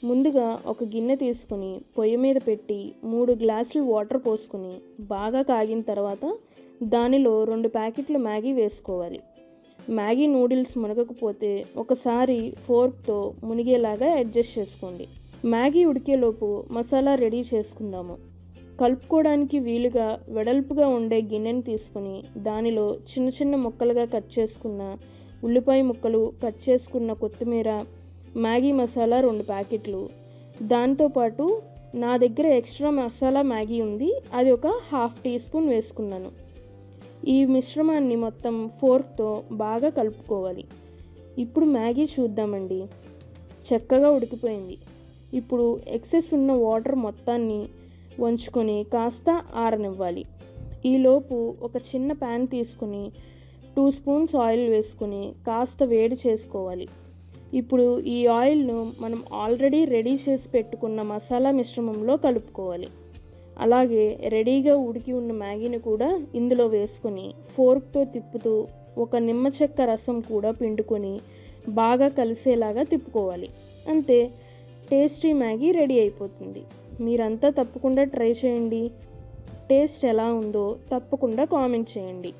ముందుగా ఒక గిన్నె తీసుకుని పొయ్యి మీద పెట్టి 3 గ్లాసులు వాటర్ పోసుకుని బాగా కాగిన తర్వాత దానిలో 2 ప్యాకెట్లు మ్యాగీ వేసుకోవాలి. మ్యాగీ నూడిల్స్ మునగకపోతే ఒకసారి ఫోర్క్తో మునిగేలాగా అడ్జస్ట్ చేసుకోండి. మ్యాగీ ఉడికేలోపు మసాలా రెడీ చేసుకుందాము. కలుపుకోవడానికి వీలుగా వెడల్పుగా ఉండే గిన్నెని తీసుకుని దానిలో చిన్న చిన్న ముక్కలుగా కట్ చేసుకున్న ఉల్లిపాయ ముక్కలు, కట్ చేసుకున్న కొత్తిమీర, మ్యాగీ మసాలా 2 ప్యాకెట్లు, దాంతోపాటు నా దగ్గర ఎక్స్ట్రా మసాలా మ్యాగీ ఉంది, అది ఒక 1/2 టీ స్పూన్ వేసుకున్నాను. ఈ మిశ్రమాన్ని మొత్తం ఫోర్క్తో బాగా కలుపుకోవాలి. ఇప్పుడు మ్యాగీ చూద్దామండి. చక్కగా ఉడికిపోయింది. ఇప్పుడు ఎక్సెస్ ఉన్న వాటర్ మొత్తాన్ని వంచుకొని కాస్త ఆరనివ్వాలి. ఈలోపు ఒక చిన్న ప్యాన్ తీసుకుని 2 స్పూన్స్ ఆయిల్ వేసుకుని కాస్త వేడి చేసుకోవాలి. ఇప్పుడు ఈ ఆయిల్ను మనం ఆల్రెడీ రెడీ చేసి పెట్టుకున్న మసాలా మిశ్రమంలో కలుపుకోవాలి. అలాగే రెడీగా ఉడికి ఉన్న మ్యాగీని కూడా ఇందులో వేసుకొని ఫోర్క్తో తిప్పుతూ ఒక నిమ్మ చెక్క రసం కూడా పిండుకొని బాగా కలిసేలాగా తిప్పుకోవాలి. అంతే, టేస్టీ మ్యాగీ రెడీ అయిపోతుంది. మీరంతా తప్పకుండా ట్రై చేయండి. టేస్ట్ ఎలా ఉందో తప్పకుండా కామెంట్ చేయండి.